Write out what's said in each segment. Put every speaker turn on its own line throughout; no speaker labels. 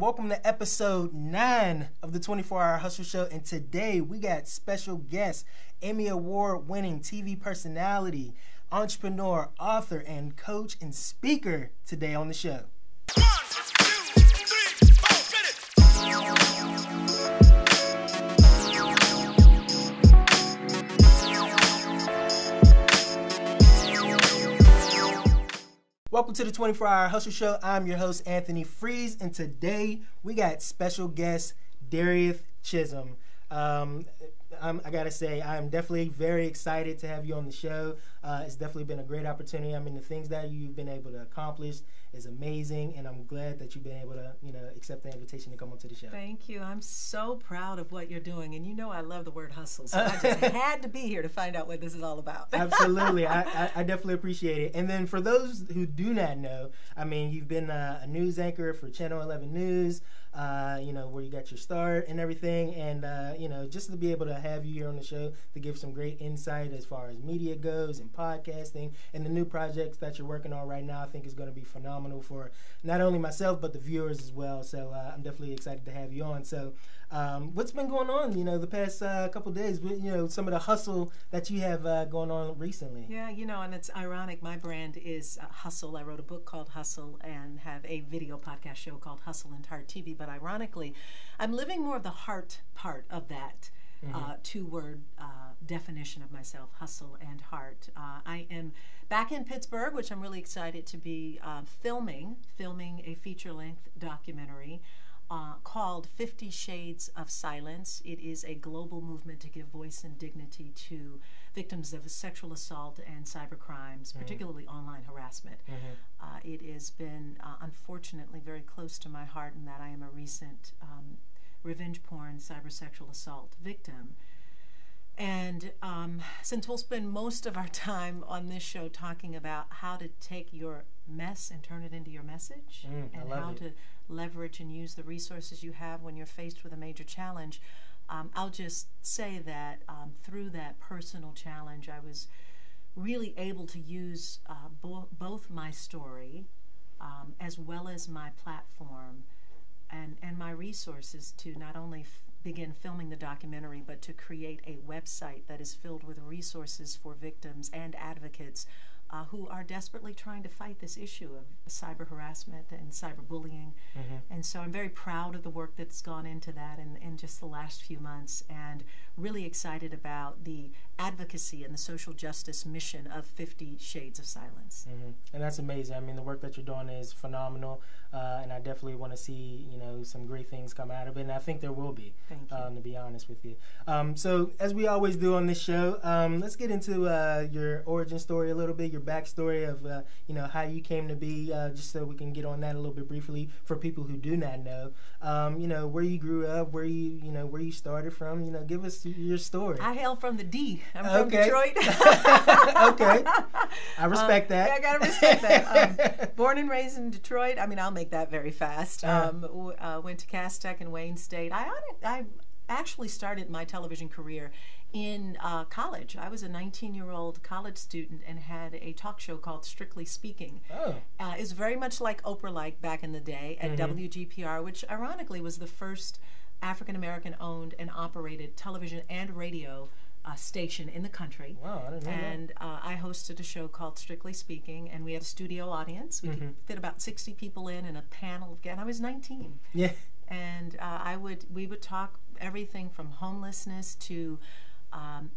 Welcome to episode 9 of the 24-Hour Hustle Show, and today we got special guest, Emmy Award-winning TV personality, entrepreneur, author, and coach and speaker today on the show. 1, 2, 3, 4, get it! Welcome to the 24-Hour Hustle Show. I'm your host, Anthony Freeze, and today we got special guest, Darieth Chisolm. I gotta say, I'm definitely very excited to have you on the show. It's definitely been a great opportunity. I mean, the things that you've been able to accomplish is amazing, and I'm glad that you've been able to, accept the invitation to come onto the show.
Thank you. I'm so proud of what you're doing, and I love the word hustle, so I just had to be here to find out what this is all about.
Absolutely. I definitely appreciate it. And then for those who do not know, I mean, you've been a news anchor for Channel 11 News, where you got your start and everything, and just to be able to have you here on the show to give some great insight as far as media goes and podcasting and the new projects that you're working on right now, I think is going to be phenomenal for not only myself but the viewers as well. So I'm definitely excited to have you on. So what's been going on, the past couple days, some of the hustle that you have going on recently?
Yeah, and it's ironic. My brand is Hustle. I wrote a book called Hustle and have a video podcast show called Hustle and Heart TV. But ironically, I'm living more of the heart part of that two-word definition of myself, hustle and heart. I am back in Pittsburgh, which I'm really excited to be filming a feature-length documentary called 50 Shades of Silence. It is a global movement to give voice and dignity to victims of sexual assault and cyber crimes, particularly online harassment. It has been, unfortunately, very close to my heart in that I am a recent revenge porn cybersexual assault victim. And since we'll spend most of our time on this show talking about how to take your mess and turn it into your message, and how to leverage and use the resources you have when you're faced with a major challenge, I'll just say that through that personal challenge, I was really able to use both my story as well as my platform and my resources to not only begin filming the documentary, but to create a website that is filled with resources for victims and advocates who are desperately trying to fight this issue of cyber harassment and cyberbullying. And so I'm very proud of the work that's gone into that in just the last few months, and really excited about the advocacy and the social justice mission of 50 Shades of Silence.
And that's amazing. I mean, the work that you're doing is phenomenal, and I definitely want to see, some great things come out of it, and I think there will be.
Thank you.
To be honest with you. So as we always do on this show, let's get into your origin story a little bit, your backstory of how you came to be, just so we can get on that a little bit briefly for people who do not know. Where you grew up, where you started from. Give us your story.
I hail from the D. I'm from Detroit.
Okay, I respect that.
Yeah, I gotta respect that. Born and raised in Detroit. I mean, I'll make that very fast. Went to Cass Tech and Wayne State. I actually started my television career in college. I was a 19-year-old college student and had a talk show called Strictly Speaking. It's very much like Oprah-like back in the day at WGPR, which ironically was the first African-American owned and operated television and radio station in the country.
Wow, I didn't know
and I hosted a show called Strictly Speaking, and we had a studio audience. We could fit about 60 people in a panel. Again, I was 19.
Yeah.
And we would talk everything from homelessness to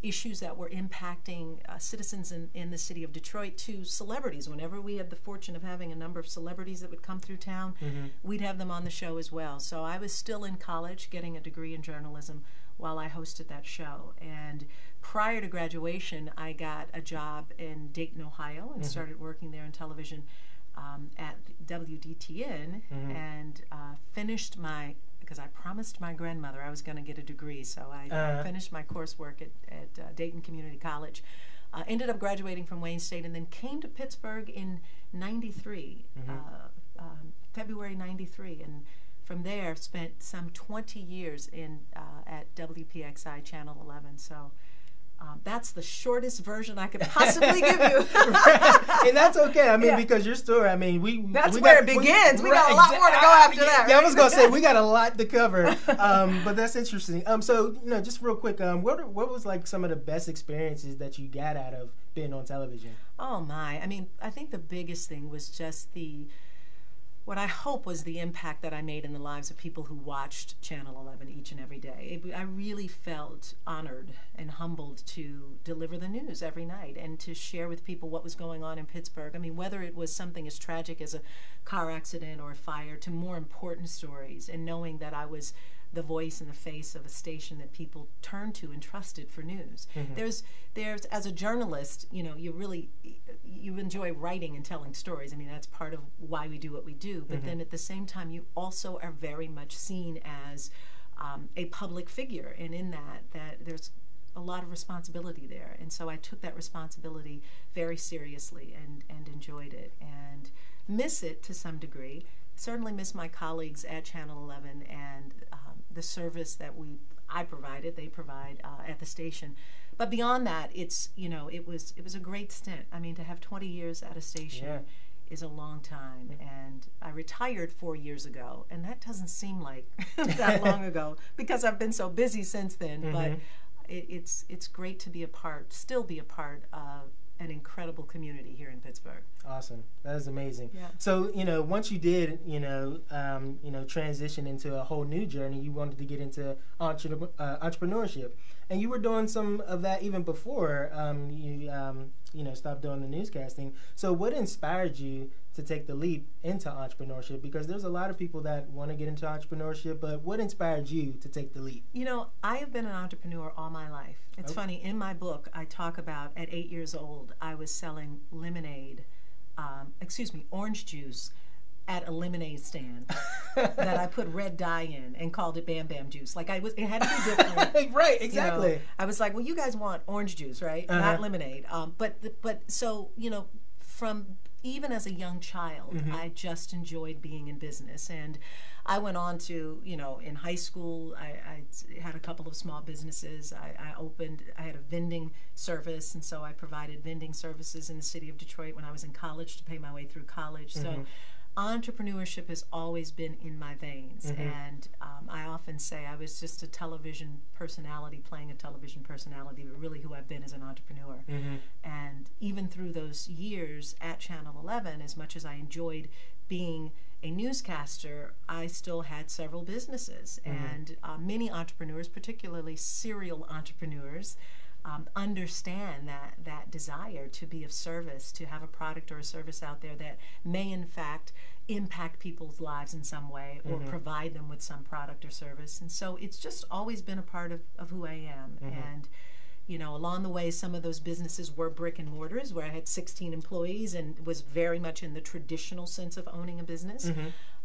issues that were impacting citizens in the city of Detroit to celebrities. Whenever we had the fortune of having a number of celebrities that would come through town, we'd have them on the show as well. So I was still in college getting a degree in journalism while I hosted that show. And prior to graduation, I got a job in Dayton, Ohio, and started working there in television at WDTN, and finished because I promised my grandmother I was going to get a degree, so I finished my coursework at Dayton Community College. Ended up graduating from Wayne State, and then came to Pittsburgh in '93, February '93, and from there spent some 20 years at WPXI Channel 11. So That's the shortest version I could possibly give you.
And that's okay. I mean, because your story, I mean,
that's where it begins. We got a lot more to go after that.
Yeah, right? I was going to say, we got a lot to cover. But that's interesting. So, just real quick, what was like some of the best experiences that you got out of being on television?
Oh, my. I mean, I think the biggest thing was just what I hope was the impact that I made in the lives of people who watched Channel 11 each and every day. I really felt honored and humbled to deliver the news every night and to share with people what was going on in Pittsburgh. I mean, whether it was something as tragic as a car accident or a fire to more important stories, and knowing that I was the voice and the face of a station that people turned to and trusted for news. Mm-hmm. There's as a journalist, you enjoy writing and telling stories. I mean, that's part of why we do what we do. But then at the same time, you also are very much seen as a public figure, and in that there's a lot of responsibility there. And so I took that responsibility very seriously and enjoyed it and miss it to some degree. Certainly miss my colleagues at Channel 11 and the service that I provided, they provide at the station. But beyond that, it was a great stint. I mean, to have 20 years at a station is a long time. And I retired 4 years ago, and that doesn't seem like that long ago because I've been so busy since then. But it's great to still be a part of an incredible community here in Pittsburgh.
Awesome. That is amazing.
Yeah.
So, once you did, transition into a whole new journey, you wanted to get into entrepreneurship. And you were doing some of that even before you stopped doing the newscasting. So what inspired you to take the leap into entrepreneurship? Because there's a lot of people that want to get into entrepreneurship, but what inspired you to take the leap?
I have been an entrepreneur all my life. It's funny, in my book, I talk about at 8 years old, I was selling orange juice at a lemonade stand that I put red dye in and called it Bam Bam Juice. It had to be different.
Right, exactly.
I was like, well, you guys want orange juice, right? Not lemonade. So from even as a young child, I just enjoyed being in business. And I went on to, in high school, I had a couple of small businesses. I had a vending service, and so I provided vending services in the city of Detroit when I was in college to pay my way through college. So entrepreneurship has always been in my veins. And I often say I was just a television personality playing a television personality, but really who I've been as an entrepreneur. And even through those years at Channel 11, as much as I enjoyed being a newscaster, I still had several businesses. And many entrepreneurs, particularly serial entrepreneurs, understand that desire to be of service, to have a product or a service out there that may in fact impact people's lives in some way or provide them with some product or service. And so it's just always been a part of who I am. And along the way, some of those businesses were brick and mortars where I had 16 employees and was very much in the traditional sense of owning a business.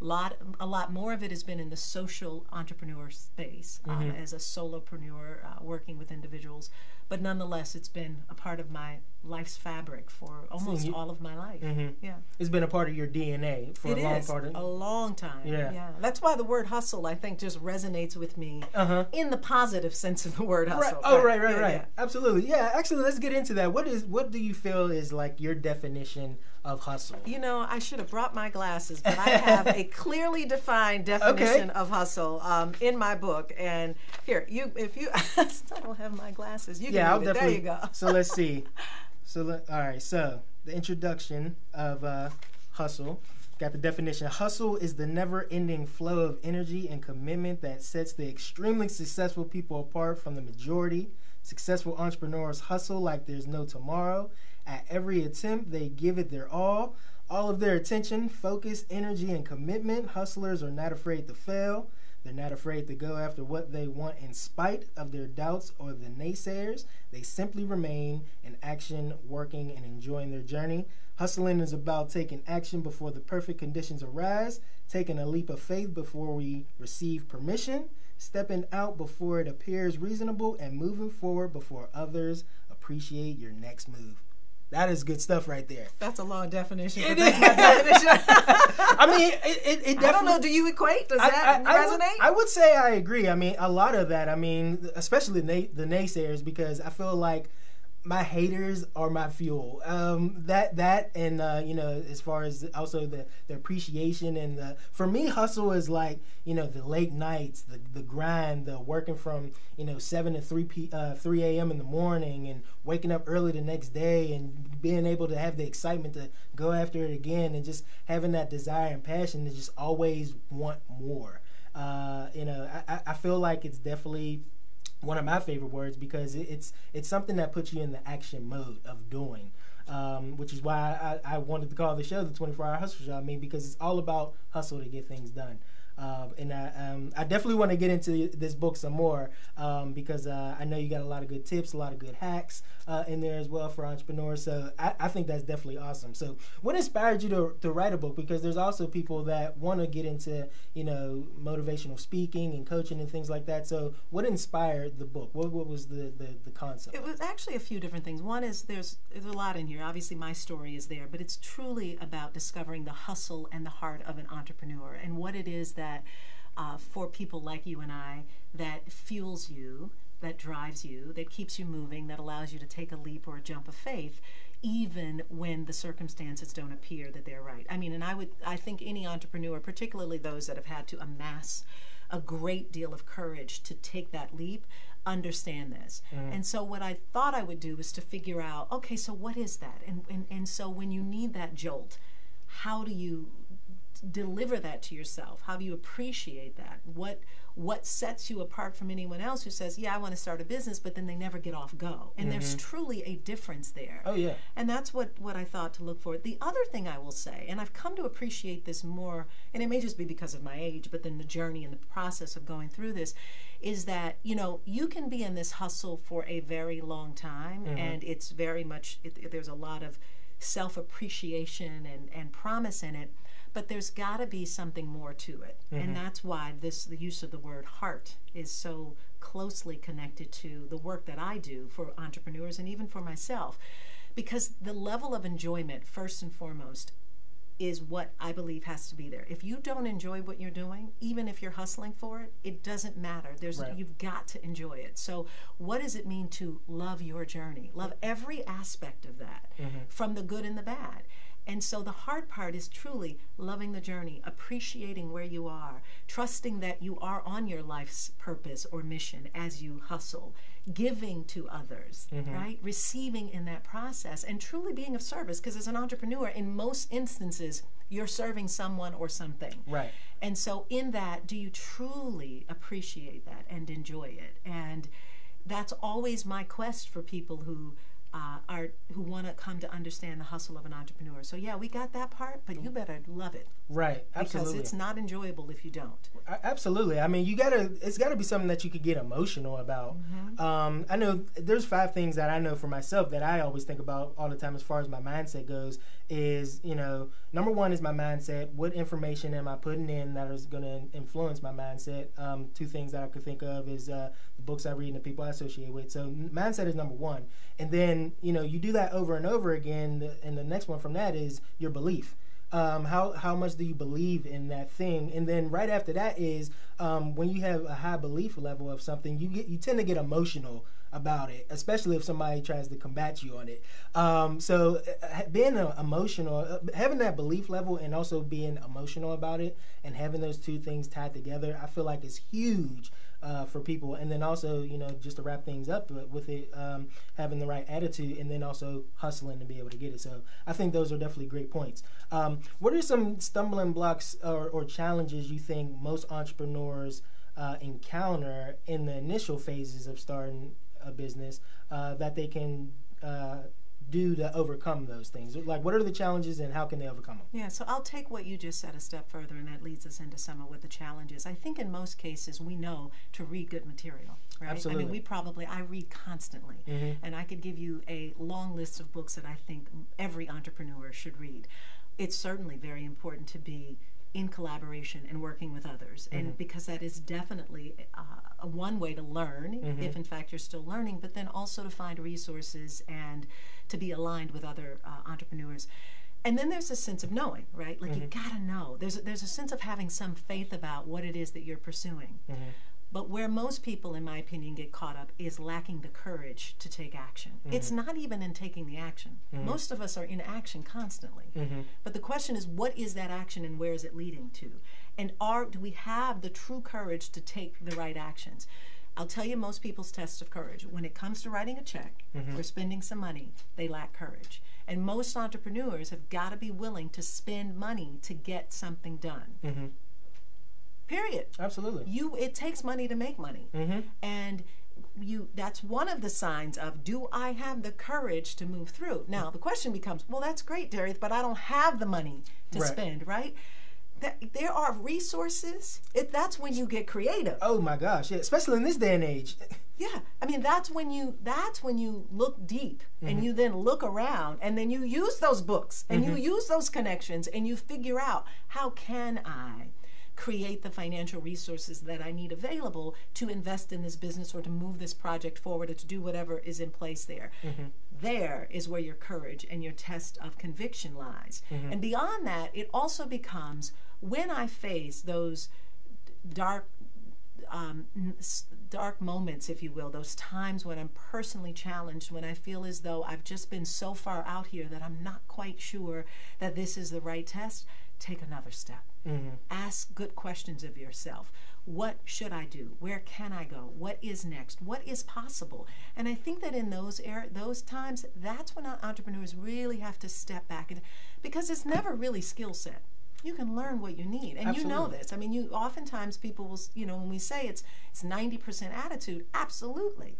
A lot more of it has been in the social entrepreneur space as a solopreneur working with individuals. But nonetheless, it's been a part of my life's fabric for almost all of my life. Yeah,
it's been a part of your DNA for
a long time. Yeah, that's why the word hustle, I think, just resonates with me in the positive sense of the word hustle.
Right. Right. Yeah. Absolutely. Yeah. Actually, let's get into that. What do you feel is like your definition of hustle?
I should have brought my glasses, but I have a clearly defined definition of hustle in my book. And here, I don't have my glasses. You can read it. There you go.
So let's see. All right. So the introduction of hustle. Got the definition. Hustle is the never-ending flow of energy and commitment that sets the extremely successful people apart from the majority. Successful entrepreneurs hustle like there's no tomorrow. At every attempt, they give it their all of their attention, focus, energy, and commitment. Hustlers are not afraid to fail. They're not afraid to go after what they want in spite of their doubts or the naysayers. They simply remain in action, working, and enjoying their journey. Hustling is about taking action before the perfect conditions arise, taking a leap of faith before we receive permission, stepping out before it appears reasonable, and moving forward before others appreciate your next move. That is good stuff right there.
That's a long definition.
It is. I mean, it definitely.
I don't know. Do you equate? Does that resonate?
I would say I agree. I mean, a lot of that. I mean, especially the naysayers, because I feel like my haters are my fuel. That and you know, as far as also the appreciation and for me, hustle is like, you know, the late nights, the grind, the working from, you know, 7 to 3 a.m. in the morning and waking up early the next day and being able to have the excitement to go after it again and just having that desire and passion to just always want more. You know, I feel like it's definitely one of my favorite words because it's something that puts you in the action mode of doing, which is why I wanted to call the show the 24-Hour Hustle Show. I mean, because it's all about hustle to get things done. And I definitely want to get into this book some more because I know you got a lot of good tips, a lot of good hacks in there as well for entrepreneurs. So I think that's definitely awesome. So what inspired you to write a book? Because there's also people that want to get into, you know, motivational speaking and coaching and things like that. So what inspired the book? What was the concept?
It was actually a few different things. One is there's a lot in here. Obviously my story is there, but it's truly about discovering the hustle and the heart of an entrepreneur and what it is that for people like you and I, that fuels you, that drives you, that keeps you moving, that allows you to take a leap or a jump of faith, even when the circumstances don't appear that they're right. I mean, and I think any entrepreneur, particularly those that have had to amass a great deal of courage to take that leap, understand this. And so what I thought I would do was to figure out, okay, so what is that? And so when you need that jolt, how do you deliver that to yourself? How do you appreciate that? What sets you apart from anyone else who says, yeah, I want to start a business, but then they never get off go? And there's truly a difference there.
Oh, yeah.
And that's what I thought to look for. The other thing I will say, and I've come to appreciate this more, and it may just be because of my age, but then the journey and the process of going through this, is that, you know, you can be in this hustle for a very long time, and it's very much, there's a lot of self-appreciation and promise in it. But there's got to be something more to it. And that's why the use of the word heart is so closely connected to the work that I do for entrepreneurs and even for myself. Because the level of enjoyment, first and foremost, is what I believe has to be there. If you don't enjoy what you're doing, even if you're hustling for it, it doesn't matter. You've got to enjoy it. So what does it mean to love your journey? Love every aspect of that, from the good and the bad. And so the hard part is truly loving the journey, appreciating where you are, trusting that you are on your life's purpose or mission as you hustle, giving to others, right? Receiving in that process and truly being of service. Because as an entrepreneur, in most instances, you're serving someone or something. Right. And so in that, do you truly appreciate that and enjoy it? And that's always my quest for people who want to come to understand the hustle of an entrepreneur. So yeah, we got that part, but you better love it. Right, absolutely. Because it's not enjoyable if you don't.
Absolutely. I mean, it's gotta be something that you could get emotional about. I know there's 5 things that I know for myself that I always think about all the time as far as my mindset goes is, you know, number 1 is my mindset. What information am I putting in that is going to influence my mindset? 2 things that I could think of is the books I read and the people I associate with. So mindset is number 1. And then, you know, you do that over and over again, and the next one from that is your belief. How much do you believe in that thing? And then right after that is when you have a high belief level of something, you tend to get emotional about it, especially if somebody tries to combat you on it. So being emotional, having that belief level and also being emotional about it and having those 2 things tied together, I feel like is huge for people. And then also, you know, just to wrap things up with it, having the right attitude and then also hustling to be able to get it. So I think those are definitely great points. What are some stumbling blocks or challenges you think most entrepreneurs encounter in the initial phases of starting a business that they can do to overcome those things? Like, what are the challenges and how can they overcome them?
Yeah, so I'll take what you just said a step further, and that leads us into some of what the challenge is. I think in most cases we know to read good material, right?
Absolutely.
I mean, I read constantly, and I could give you a long list of books that I think every entrepreneur should read. It's certainly very important to be in collaboration and working with others. And because that is definitely one way to learn, if in fact you're still learning, but then also to find resources and to be aligned with other entrepreneurs. And then there's a sense of knowing, right? Like you gotta know. There's a sense of having some faith about what it is that you're pursuing. But where most people, in my opinion, get caught up is lacking the courage to take action. It's not even in taking the action. Most of us are in action constantly. But the question is, what is that action and where is it leading to? And do we have the true courage to take the right actions? I'll tell you most people's test of courage. When it comes to writing a check or spending some money, they lack courage. And most entrepreneurs have got to be willing to spend money to get something done. Period.
Absolutely.
It takes money to make money. And that's one of the signs of, do I have the courage to move through? Now, the question becomes, well, that's great, Darieth, but I don't have the money to spend, right? There are resources. That's when you get creative.
Oh my gosh, yeah, especially in this day and age.
Yeah, I mean that's when you look deep and you then look around and then you use those books and you use those connections and you figure out, how can I create the financial resources that I need available to invest in this business or to move this project forward or to do whatever is in place there. There is where your courage and your test of conviction lies. And beyond that, it also becomes, when I face those dark moments, if you will, those times when I'm personally challenged, when I feel as though I've just been so far out here that I'm not quite sure that this is the right test, take another step. Ask good questions of yourself. What should I do? Where can I go? What is next? What is possible? And I think that in those times, that's when entrepreneurs really have to step back, because it's never really skill set. You can learn what you need, and you know this. I mean, oftentimes people will, when we say it's 90% attitude, absolutely.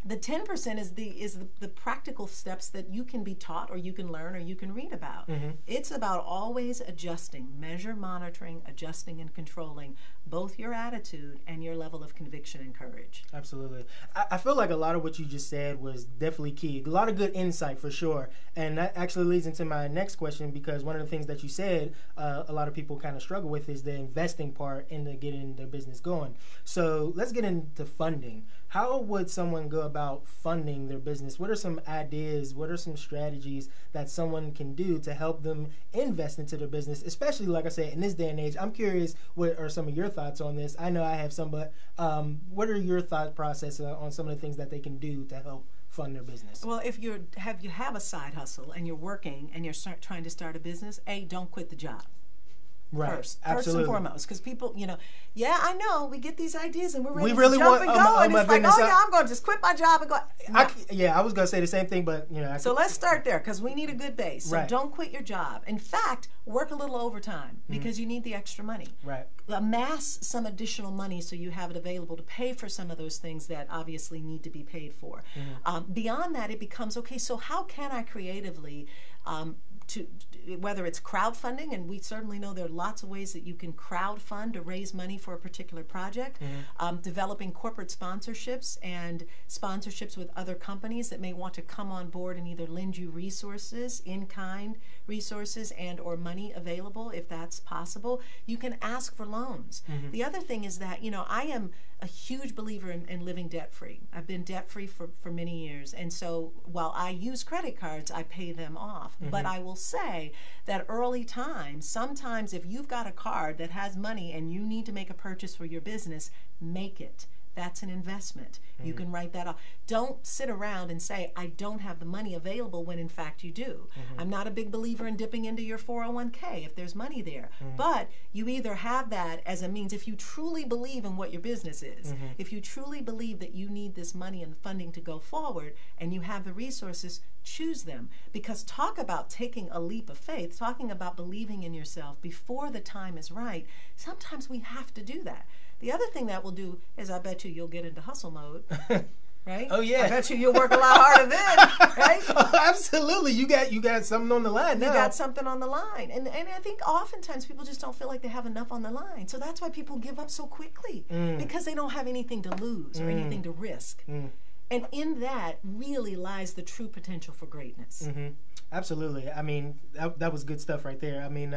The 10% is the practical steps that you can be taught or you can learn or you can read about. It's about always adjusting, monitoring, adjusting and controlling both your attitude and your level of conviction and courage.
Absolutely. I feel like a lot of what you just said was definitely key. A lot of good insight for sure. And that actually leads into my next question, because one of the things that you said a lot of people kind of struggle with is the investing part into getting their business going. So let's get into funding. How would someone go about funding their business? What are some ideas? What are some strategies that someone can do to help them invest into their business? Especially, like I said, in this day and age, I'm curious, what are some of your thoughts on this? I know I have some, but what are your thought process on some of the things that they can do to help fund their business?
Well, if you have a side hustle and you're working and you're trying to start a business, don't quit the job.
Right.
First
Absolutely.
and foremost, because people, yeah, I know, we get these ideas and we're ready
really
to jump
want,
and go, and it's like,
business,
I'm going to just quit my job and go. No.
I was going to say the same thing, but
So let's start there, because we need a good base. So don't quit your job. In fact, work a little overtime, because you need the extra money.
Right.
Amass some additional money so you have it available to pay for some of those things that obviously need to be paid for. Beyond that, it becomes, okay, so how can I creatively whether it's crowdfunding, and we certainly know there are lots of ways that you can crowdfund to raise money for a particular project, developing corporate sponsorships and sponsorships with other companies that may want to come on board and either lend you resources, in-kind resources and or money available if that's possible. You can ask for loans. The other thing is that, I am a huge believer in living debt-free. I've been debt-free for many years, and so while I use credit cards, I pay them off. But I will say that early times, sometimes if you've got a card that has money and you need to make a purchase for your business, make it. That's an investment. You can write that off. Don't sit around and say, I don't have the money available, when in fact you do. I'm not a big believer in dipping into your 401k if there's money there. But you either have that as a means, if you truly believe in what your business is, if you truly believe that you need this money and funding to go forward, and you have the resources, choose them. Because talk about taking a leap of faith, talking about believing in yourself before the time is right, sometimes we have to do that. The other thing that will do is, I bet you'll get into hustle mode, right?
Oh yeah.
I bet you'll work a lot harder then, right?
Oh, absolutely. You got something on the line now.
You got something on the line. And I think oftentimes people just don't feel like they have enough on the line. So that's why people give up so quickly, because they don't have anything to lose or anything to risk. And in that really lies the true potential for greatness.
Absolutely. I mean, that was good stuff right there. I mean,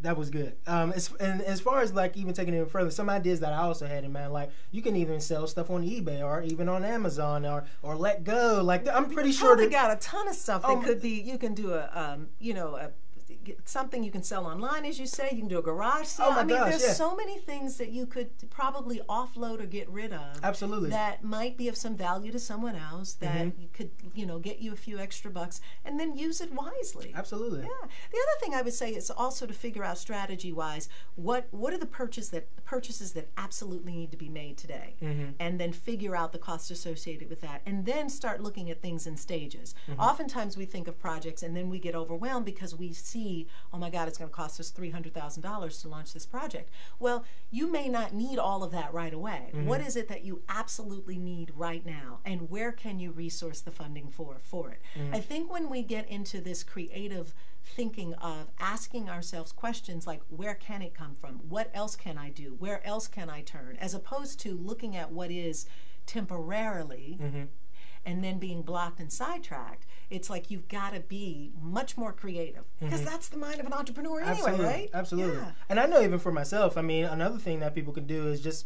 That was good. And as far as like even taking it even further, some ideas that I also had in mind, like you can even sell stuff on eBay or even on Amazon or Let Go. Like I'm pretty sure
they got a ton of stuff that could be. You can do something you can sell online, as you say. You can do a garage sale.
Oh my gosh,
there's so many things that you could probably offload or get rid of.
Absolutely.
That might be of some value to someone else. That you could, get you a few extra bucks, and then use it wisely.
Absolutely.
Yeah. The other thing I would say is also to figure out strategy-wise what are the purchases that absolutely need to be made today, and then figure out the cost associated with that, and then start looking at things in stages. Oftentimes we think of projects and then we get overwhelmed because we see, oh my God, it's going to cost us $300,000 to launch this project. Well, you may not need all of that right away. What is it that you absolutely need right now, and where can you resource the funding for it? I think when we get into this creative thinking of asking ourselves questions like, where can it come from? What else can I do? Where else can I turn? As opposed to looking at what is temporarily and then being blocked and sidetracked. It's like you've got to be much more creative, because that's the mind of an entrepreneur anyway, right?
Absolutely.
Yeah.
And I know even for myself, I mean, another thing that people can do is just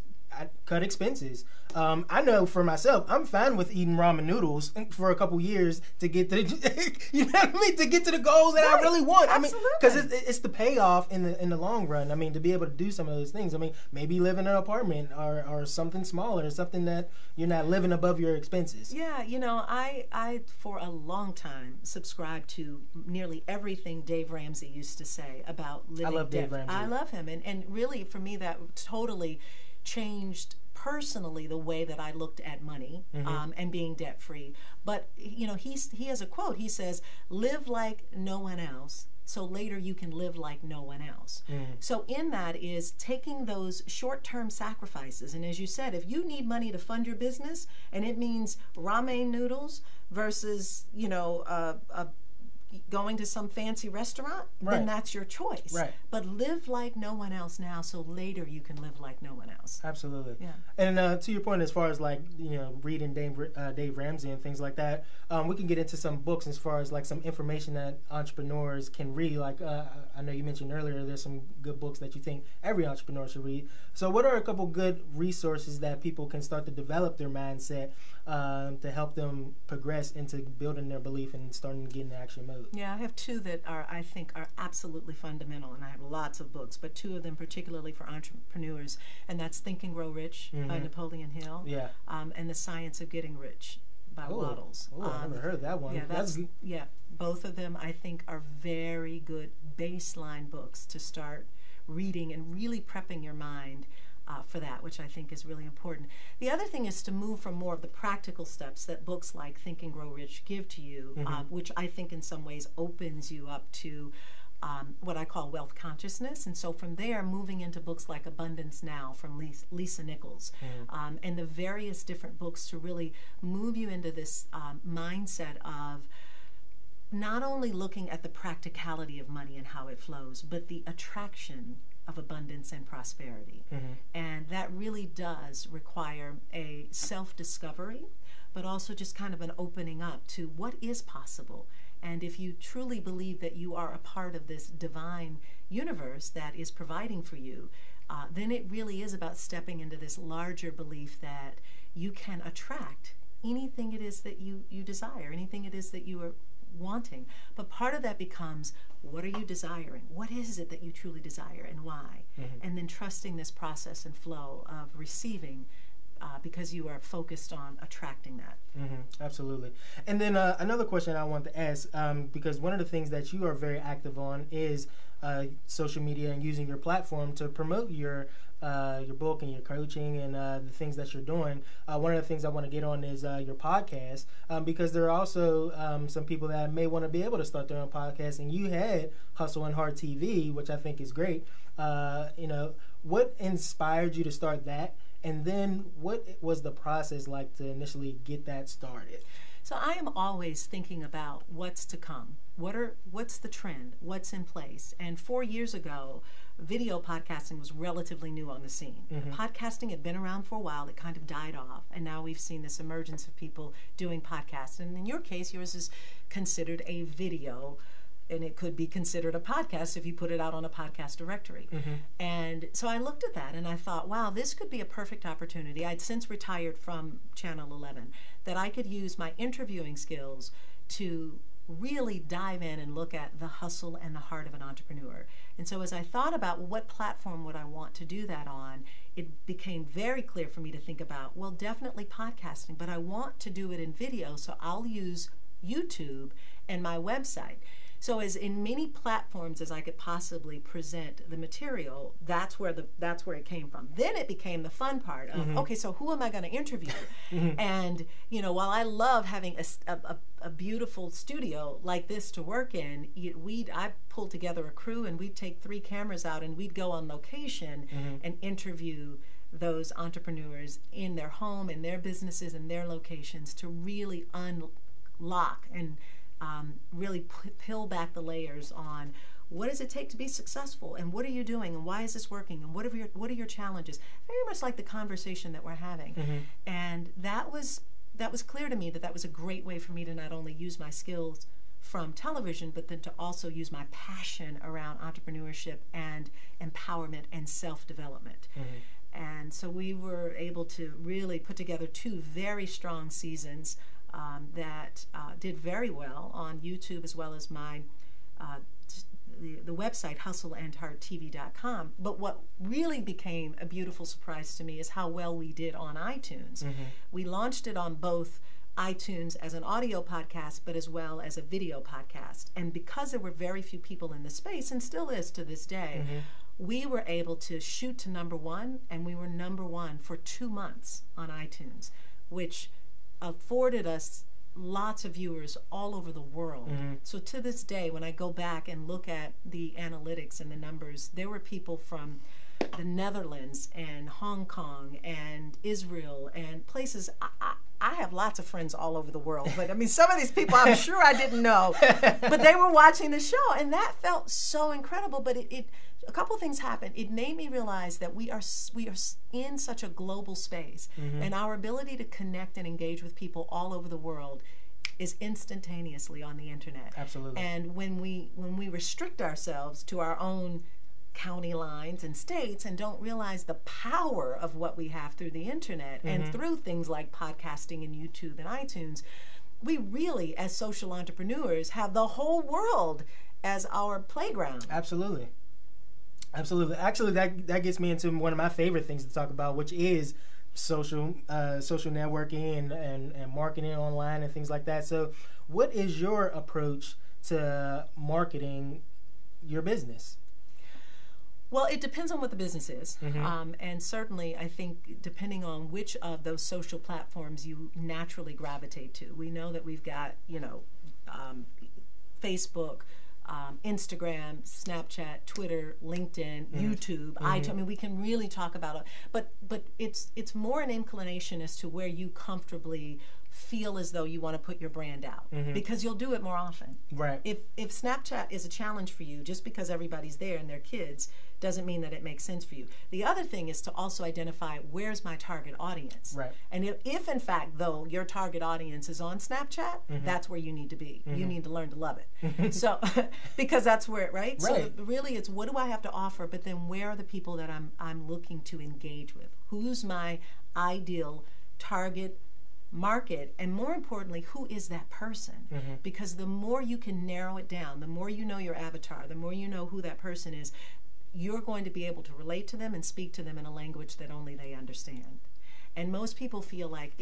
cut expenses. I know for myself, I'm fine with eating ramen noodles for a couple years to get to, you know what I mean, to get to the goal that I really want.
Absolutely.
I mean, because it's the payoff in the long run. I mean, to be able to do some of those things. I mean, maybe live in an apartment or something smaller, something that you're not living above your expenses.
Yeah, I for a long time subscribed to nearly everything Dave Ramsey used to say about living.
I love Dave Ramsey.
I love him, and really for me that totally changed personally the way that I looked at money and being debt free. But he has a quote. He says, "Live like no one else, so later you can live like no one else." So in that is taking those short-term sacrifices. And as you said, if you need money to fund your business, and it means ramen noodles versus going to some fancy restaurant, then that's your choice.
Right.
But live like no one else now, so later you can live like no one else.
Absolutely.
Yeah.
And to your point, as far as like reading Dave Ramsey and things like that, we can get into some books as far as like some information that entrepreneurs can read. Like I know you mentioned earlier, there's some good books that you think every entrepreneur should read. So what are a couple good resources that people can start to develop their mindset to help them progress into building their belief and starting to get into action mode?
Yeah, I have two that I think are absolutely fundamental, and I have lots of books, but two of them particularly for entrepreneurs, and that's Think and Grow Rich by Napoleon Hill, and The Science of Getting Rich by Waddles.
Oh, I never heard that one.
Yeah,
that's good.
Yeah, both of them I think are very good baseline books to start reading and really prepping your mind for that, which I think is really important. The other thing is to move from more of the practical steps that books like Think and Grow Rich give to you, which I think in some ways opens you up to what I call wealth consciousness. And so from there, moving into books like Abundance Now from Lisa Nichols, and the various different books to really move you into this mindset of not only looking at the practicality of money and how it flows, but the attraction of abundance and prosperity. And that really does require a self-discovery, but also just kind of an opening up to what is possible. And if you truly believe that you are a part of this divine universe that is providing for you, then it really is about stepping into this larger belief that you can attract anything it is that you desire, anything it is that you are wanting. But part of that becomes, what are you desiring? What is it that you truly desire, and why? And then trusting this process and flow of receiving, because you are focused on attracting that.
Absolutely. And then another question I want to ask, because one of the things that you are very active on is social media and using your platform to promote your book and your coaching and the things that you're doing. One of the things I want to get on is your podcast, because there are also some people that may want to be able to start their own podcast, and you had Hustle and Heart TV, which I think is great. What inspired you to start that? And then what was the process like to initially get that started?
So I am always thinking about what's to come. What's the trend? What's in place? And 4 years ago, video podcasting was relatively new on the scene. Podcasting had been around for a while. It kind of died off. And now we've seen this emergence of people doing podcasts. And in your case, yours is considered a video and it could be considered a podcast if you put it out on a podcast directory. And so I looked at that and I thought, wow, this could be a perfect opportunity. I'd since retired from Channel 11, that I could use my interviewing skills to really dive in and look at the hustle and the heart of an entrepreneur. And so as I thought about what platform would I want to do that on, it became very clear for me to think about, well, definitely podcasting, but I want to do it in video, so I'll use YouTube and my website. So as in many platforms as I could possibly present the material, that's where it came from. Then it became the fun part of, okay, so who am I going to interview? And, you know, while I love having a beautiful studio like this to work in, I pulled together a crew and we'd take 3 cameras out and we'd go on location and interview those entrepreneurs in their home, in their businesses, in their locations, to really unlock and really peel back the layers on what does it take to be successful, and what are you doing, and why is this working, and what are your challenges. Very much like the conversation that we're having. And that was clear to me that was a great way for me to not only use my skills from television, but then to also use my passion around entrepreneurship and empowerment and self-development. And so we were able to really put together 2 very strong seasons that did very well on YouTube, as well as my the website hustleandhearttv.com. But what really became a beautiful surprise to me is how well we did on iTunes. We launched it on both iTunes as an audio podcast, but as well as a video podcast. And because there were very few people in the space, and still is to this day, we were able to shoot to #1, and we were #1 for 2 months on iTunes, which afforded us lots of viewers all over the world. So to this day, when I go back and look at the analytics and the numbers, there were people from the Netherlands and Hong Kong and Israel and places. I have lots of friends all over the world, but I mean, some of these people I'm sure I didn't know, but they were watching the show, and that felt so incredible. But a couple things happened. It made me realize that we are in such a global space, and our ability to connect and engage with people all over the world is instantaneously on the internet.
Absolutely.
And when we restrict ourselves to our own county lines and states and don't realize the power of what we have through the internet and through things like podcasting and YouTube and iTunes, we really, as social entrepreneurs, have the whole world as our playground.
Absolutely. Absolutely. Actually, that gets me into one of my favorite things to talk about, which is social networking and marketing online and things like that. So what is your approach to marketing your business?
Well, it depends on what the business is. And certainly, I think, depending on which of those social platforms you naturally gravitate to. We know that we've got, Facebook, Instagram, Snapchat, Twitter, LinkedIn, YouTube, iTunes. I mean, we can really talk about it. But it's more an inclination as to where you comfortably feel as though you want to put your brand out, because you'll do it more often.
Right.
If Snapchat is a challenge for you, just because everybody's there and they're kids, doesn't mean that it makes sense for you. The other thing is to also identify, where's my target audience?
Right.
And if in fact, though, your target audience is on Snapchat, that's where you need to be. You need to learn to love it. So, because that's where, right? So really it's, what do I have to offer? But then where are the people that I'm looking to engage with? Who's my ideal target market, and more importantly, who is that person? Because the more you can narrow it down, the more you know your avatar, the more you know who that person is, you're going to be able to relate to them and speak to them in a language that only they understand. And most people feel like,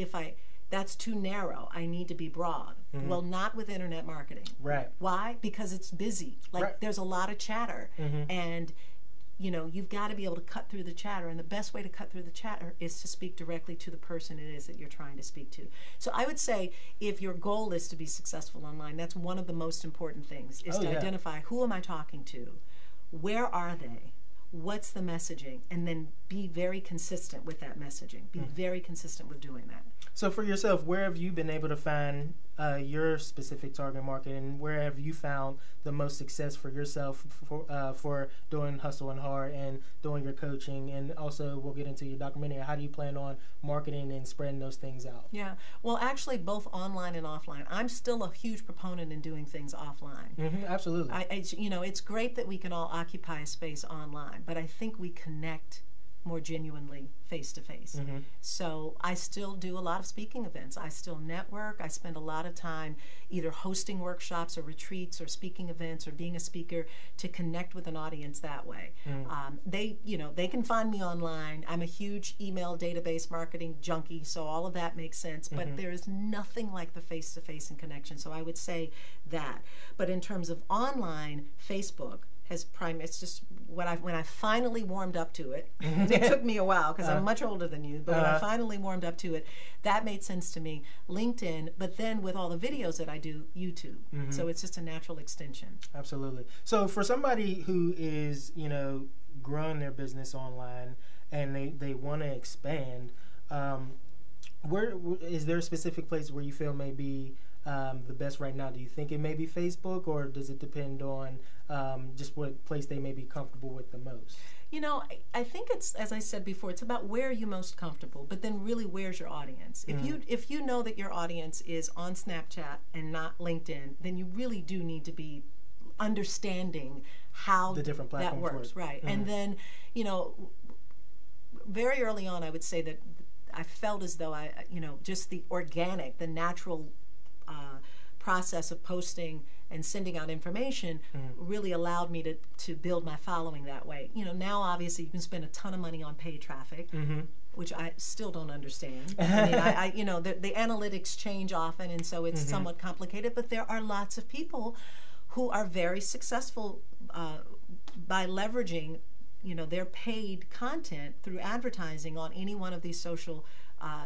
that's too narrow, I need to be broad. Well, not with internet marketing.
Right.
Why? Because it's busy. Like, there's a lot of chatter, and you've got to be able to cut through the chatter, and the best way to cut through the chatter is to speak directly to the person it is that you're trying to speak to. So I would say, if your goal is to be successful online, that's one of the most important things, is to identify, who am I talking to? Where are they? what's the messaging, and then be very consistent with that messaging. Be very consistent with doing that.
So for yourself, where have you been able to find your specific target market, and where have you found the most success for yourself for doing Hustle and Hard and doing your coaching? And also we'll get into your documentary. How do you plan on marketing and spreading those things out?
Yeah, well, actually both online and offline. I'm still a huge proponent in doing things offline.
Absolutely.
It's great that we can all occupy a space online, but I think we connect more genuinely face-to-face. So I still do a lot of speaking events. I still network. I spend a lot of time either hosting workshops or retreats or speaking events or being a speaker to connect with an audience that way. They can find me online. I'm a huge email database marketing junkie, so all of that makes sense, but there is nothing like the face-to-face and connection. So I would say that. But in terms of online, Facebook it's just when I finally warmed up to it. It took me a while because I'm much older than you, but when I finally warmed up to it, that made sense to me. LinkedIn, but then with all the videos that I do, YouTube. So it's just a natural extension.
Absolutely. So for somebody who is, growing their business online and they want to expand, where is there a specific place where you feel may be the best right now? Do you think it may be Facebook, or does it depend on just what place they may be comfortable with the most?
I think it's, as I said before, it's about where you're most comfortable, but then really where's your audience? If you know that your audience is on Snapchat and not LinkedIn, then you really do need to be understanding how
the different platforms
that works. Right. And then, very early on, I would say that I felt as though just the organic, the natural process of posting and sending out information really allowed me to build my following that way. Now obviously you can spend a ton of money on paid traffic, which I still don't understand. I mean, the analytics change often, and so it's somewhat complicated, but there are lots of people who are very successful by leveraging their paid content through advertising on any one of these social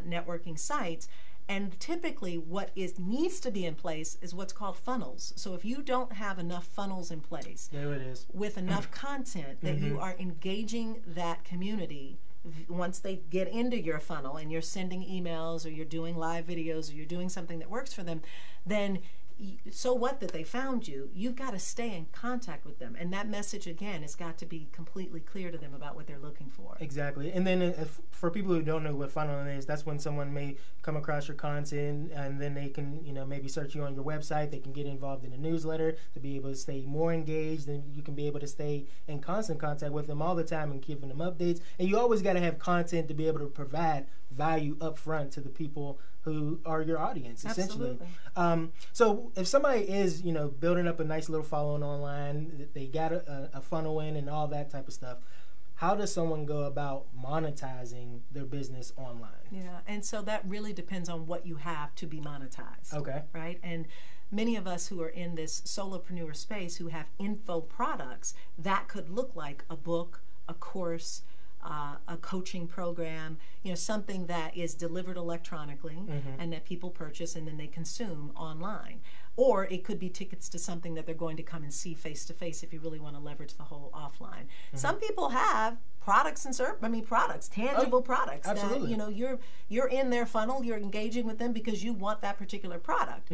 networking sites. And typically what needs to be in place is what's called funnels. So if you don't have enough funnels in place,
there it is,
with enough content that you are engaging that community, once they get into your funnel and you're sending emails or you're doing live videos or you're doing something that works for them, then so what that they found you, you've got to stay in contact with them. And that message, again, has got to be completely clear to them about what they're looking for.
Exactly. And then for people who don't know what funneling is, that's when someone may come across your content and then they can, maybe search you on your website. They can get involved in a newsletter to be able to stay more engaged, and you can be able to stay in constant contact with them all the time and giving them updates. And you always got to have content to be able to provide value up front to the people who are your audience, essentially.
Absolutely.
So if somebody is, building up a nice little following online, they got a funnel in and all that type of stuff, how does someone go about monetizing their business online?
Yeah, and so that really depends on what you have to be monetized.
Okay.
Right? And many of us who are in this solopreneur space who have info products, that could look like a book, a course, a coaching program, something that is delivered electronically and that people purchase and then they consume online. Or it could be tickets to something that they're going to come and see face to face if you really want to leverage the whole offline. Some people have products and products, tangible products.
Absolutely.
That, you're in their funnel, you're engaging with them because you want that particular product.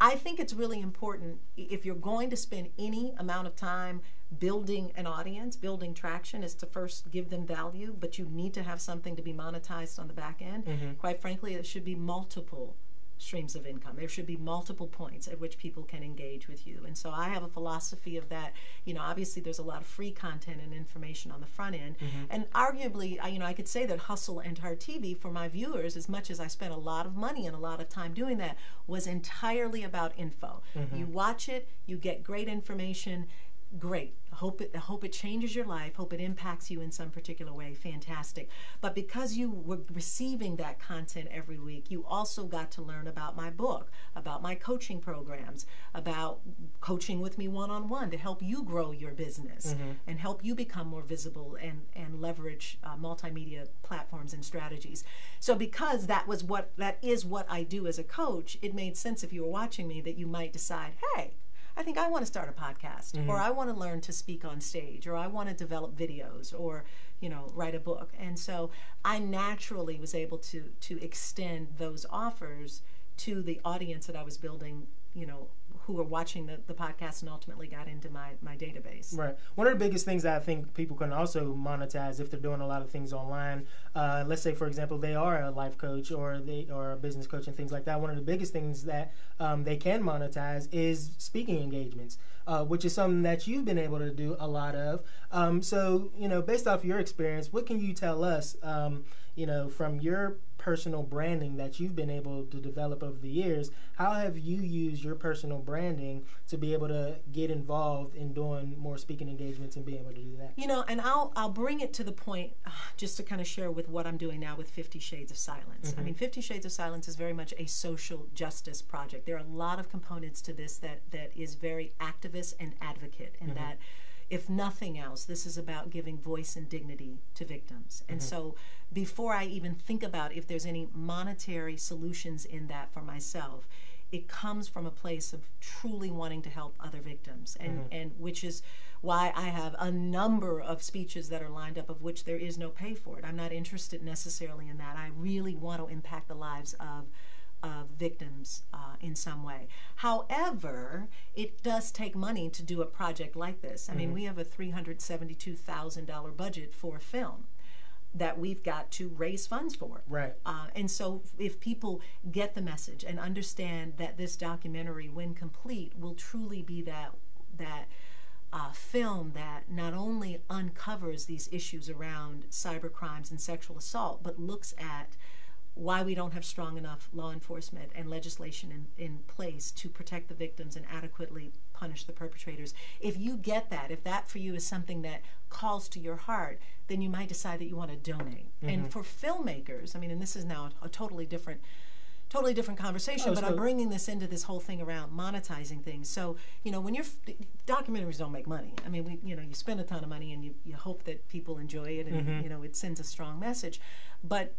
I think it's really important, if you're going to spend any amount of time building an audience, building traction, is to first give them value, but you need to have something to be monetized on the back end. Quite frankly, it should be multiple streams of income. There should be multiple points at which people can engage with you. And so I have a philosophy of that. Obviously there's a lot of free content and information on the front end. And arguably, I could say that Hustle and Hard TV for my viewers, as much as I spent a lot of money and a lot of time doing that, was entirely about info. You watch it, you get great information. Great. Hope it changes your life. Hope it impacts you in some particular way. Fantastic. But because you were receiving that content every week, you also got to learn about my book, about my coaching programs, about coaching with me one-on-one to help you grow your business and help you become more visible and leverage multimedia platforms and strategies. So because that is what I do as a coach, it made sense if you were watching me that you might decide, hey, I think I want to start a podcast, or I want to learn to speak on stage, or I want to develop videos, or write a book. And so I naturally was able to extend those offers to the audience that I was building, who were watching the podcast and ultimately got into my database.
Right. One of the biggest things that I think people can also monetize if they're doing a lot of things online, let's say, for example, they are a life coach or they are a business coach and things like that. One of the biggest things that they can monetize is speaking engagements, which is something that you've been able to do a lot of. So, based off your experience, what can you tell us, from your personal branding that you've been able to develop over the years? How have you used your personal branding to be able to get involved in doing more speaking engagements and being able to do that?
And I'll bring it to the point, just to kind of share with what I'm doing now with 50 Shades of Silence. I mean, 50 Shades of Silence is very much a social justice project. There are a lot of components to this that is very activist and advocate, and that, if nothing else, this is about giving voice and dignity to victims. And so before I even think about if there's any monetary solutions in that for myself, it comes from a place of truly wanting to help other victims, and which is why I have a number of speeches that are lined up, of which there is no pay for it. I'm not interested necessarily in that. I really want to impact the lives of victims in some way. However, it does take money to do a project like this. I mean, we have a $372,000 budget for a film that we've got to raise funds for.
Right.
And so if people get the message and understand that this documentary, when complete, will truly be that film that not only uncovers these issues around cyber crimes and sexual assault, but looks at why we don't have strong enough law enforcement and legislation in place to protect the victims and adequately punish the perpetrators. If you get that, if that for you is something that calls to your heart, then you might decide that you want to donate. And for filmmakers, I mean, and this is now a totally different conversation, but I'm bringing this into this whole thing around monetizing things. So, when documentaries don't make money. I mean, you spend a ton of money and you hope that people enjoy it and, it sends a strong message. But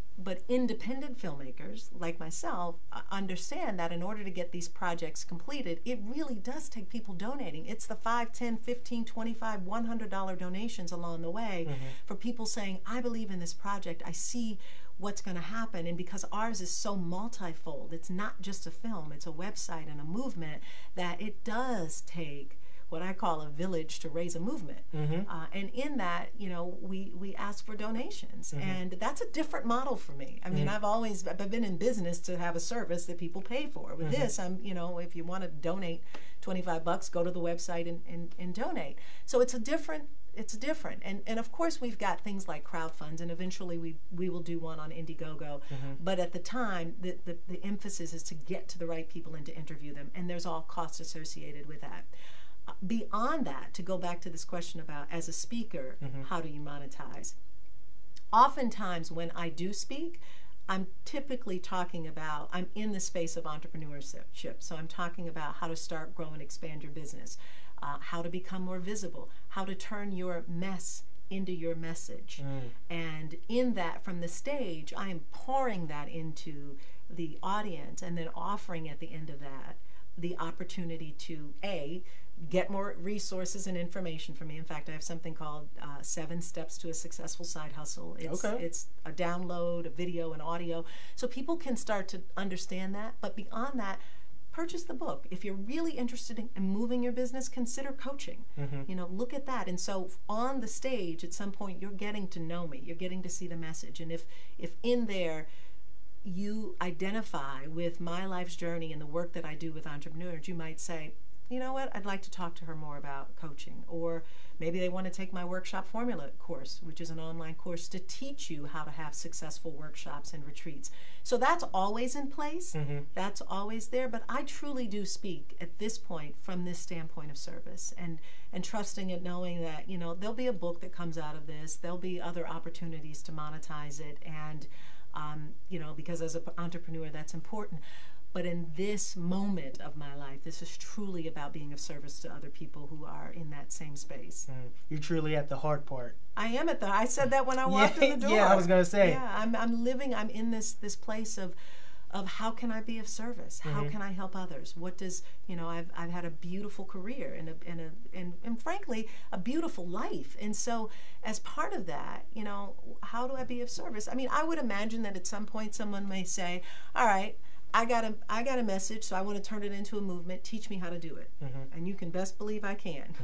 independent filmmakers like myself understand that in order to get these projects completed, it really does take people donating. It's the $5, $10, $15, $25, $100 donations along the way for people saying, I believe in this project. I see what's going to happen. And because ours is so multifold, it's not just a film, it's a website and a movement, that it does take what I call a village to raise a movement. And in that, we ask for donations. And that's a different model for me. I mean, I've been in business to have a service that people pay for. With this, if you want to donate $25, go to the website and donate. So it's different. And of course, we've got things like crowdfunds, and eventually we will do one on Indiegogo. But at the time, the emphasis is to get to the right people and to interview them. And there's all costs associated with that. Beyond that, to go back to this question about, as a speaker, how do you monetize? Oftentimes when I do speak, I'm typically talking about, I'm in the space of entrepreneurship. So I'm talking about how to start, grow, and expand your business, how to become more visible, how to turn your mess into your message. And in that, from the stage, I am pouring that into the audience and then offering at the end of that the opportunity to, A, get more resources and information from me. In fact, I have something called 7 Steps to a Successful Side Hustle. It's a download, a video, and audio. So people can start to understand that. But beyond that, purchase the book. If you're really interested in moving your business, consider coaching. Look at that. And so on the stage, at some point, you're getting to know me. You're getting to see the message. And if in there, you identify with my life's journey and the work that I do with entrepreneurs, you might say, you know what, I'd like to talk to her more about coaching. Or maybe they want to take my workshop formula course, which is an online course to teach you how to have successful workshops and retreats. So that's always in place. That's always there. But I truly do speak at this point from this standpoint of service and trusting and knowing that, there'll be a book that comes out of this. There'll be other opportunities to monetize it. And because as an entrepreneur, that's important. But in this moment of my life, this is truly about being of service to other people who are in that same space.
You're truly at the hard part.
I am I said that when I walked in the door.
Yeah, I was going to say.
Yeah, I'm in this place of of how can I be of service? How can I help others? What does, you know, I've had a beautiful career and frankly, a beautiful life. And so as part of that, you know, how do I be of service? I mean, I would imagine that at some point someone may say, all right, I got a message, so I want to turn it into a movement. Teach me how to do it. And you can best believe I can.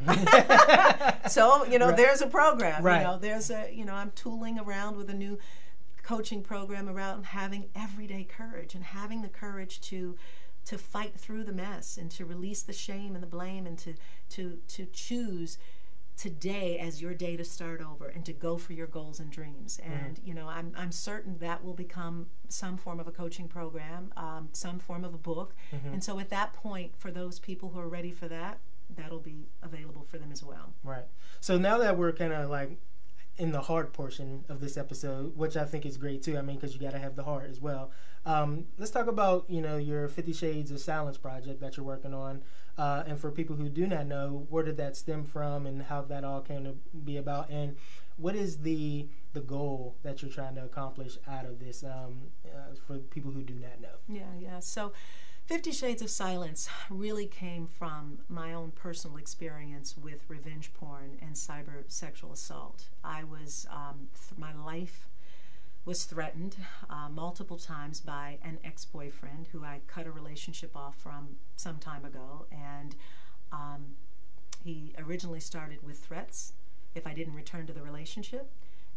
So, you know, there's a program. You know, there's a, you know, I'm tooling around with a new coaching program around having everyday courage and having the courage to fight through the mess and to release the shame and the blame and to choose today as your day to start over and to go for your goals and dreams. And you know, I'm certain that will become some form of a coaching program, some form of a book. And so at that point, for those people who are ready for that, that'll be available for them as well. Right.
So now that we're kind of like in the hard portion of this episode, which I think is great too. I mean, because you got to have the heart as well. Let's talk about, you know, your 50 Shades of Silence project that you're working on. And for people who do not know, where did that stem from and how that all came to be about? And what is the goal that you're trying to accomplish out of this for people who do not know?
Yeah. So 50 Shades of Silence really came from my own personal experience with revenge porn and cyber sexual assault. I was, my life was threatened multiple times by an ex-boyfriend who I cut a relationship off from some time ago. And he originally started with threats if I didn't return to the relationship.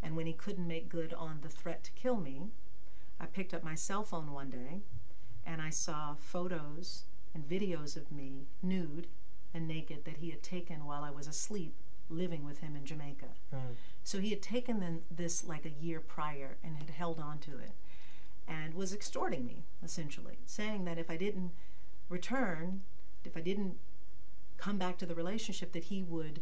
And when he couldn't make good on the threat to kill me, I picked up my cell phone one day and I saw photos and videos of me nude and naked that he had taken while I was asleep living with him in Jamaica. So he had taken this like a year prior and had held on to it and was extorting me, essentially, saying that if I didn't return, if I didn't come back to the relationship, that he would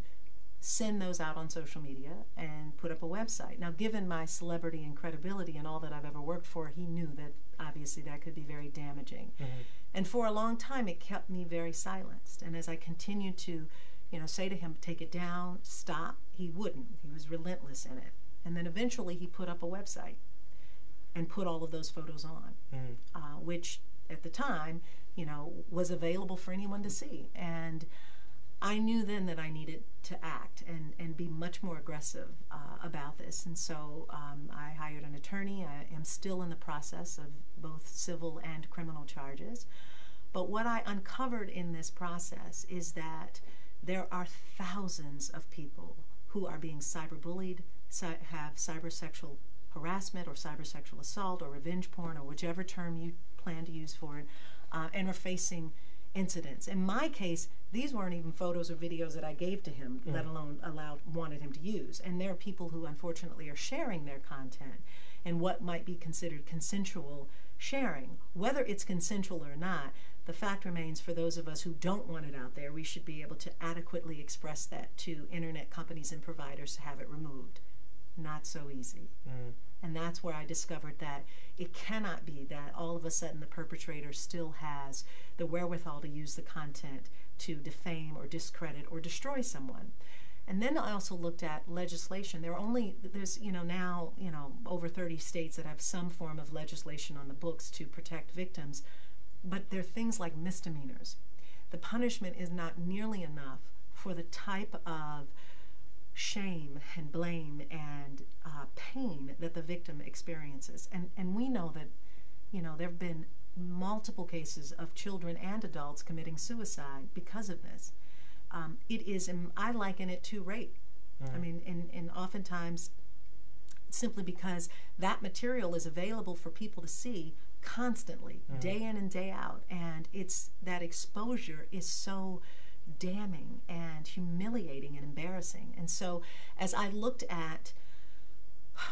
send those out on social media and put up a website. Now, given my celebrity and credibility and all that I've ever worked for, he knew that obviously that could be very damaging. And for a long time, it kept me very silenced. And as I continued to, you know, say to him, take it down, stop, he wouldn't. He was relentless in it. And then eventually he put up a website and put all of those photos on, which at the time, you know, was available for anyone to see. And I knew then that I needed to act and be much more aggressive about this. And so I hired an attorney. I am still in the process of both civil and criminal charges. But what I uncovered in this process is that there are thousands of people who are being cyberbullied, have cybersexual harassment or cybersexual assault or revenge porn or whichever term you plan to use for it, and are facing incidents. In my case, these weren't even photos or videos that I gave to him, let alone wanted him to use. And there are people who unfortunately are sharing their content and what might be considered consensual sharing. Whether it's consensual or not, the fact remains for those of us who don't want it out there, we should be able to adequately express that to internet companies and providers to have it removed. Not so easy. And that's where I discovered that it cannot be that all of a sudden the perpetrator still has the wherewithal to use the content to defame or discredit or destroy someone. And then I also looked at legislation. There's, you know, now, you know, over 30 states that have some form of legislation on the books to protect victims, but there are things like misdemeanors. The punishment is not nearly enough for the type of shame and blame and pain that the victim experiences. And we know that, you know, there have been multiple cases of children and adults committing suicide because of this. It is, I liken it to rape. I mean, and oftentimes simply because that material is available for people to see constantly, day in and day out. And it's, that exposure is so damning and humiliating and embarrassing. And so as I looked at,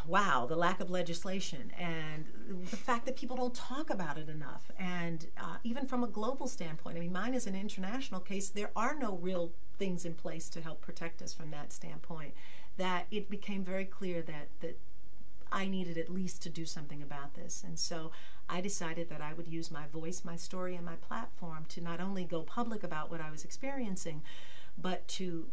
wow, the lack of legislation and the fact that people don't talk about it enough, and even from a global standpoint, I mean, mine is an international case, there are no real things in place to help protect us from that standpoint, that it became very clear that I needed at least to do something about this. And so I decided that I would use my voice, my story, and my platform to not only go public about what I was experiencing, but to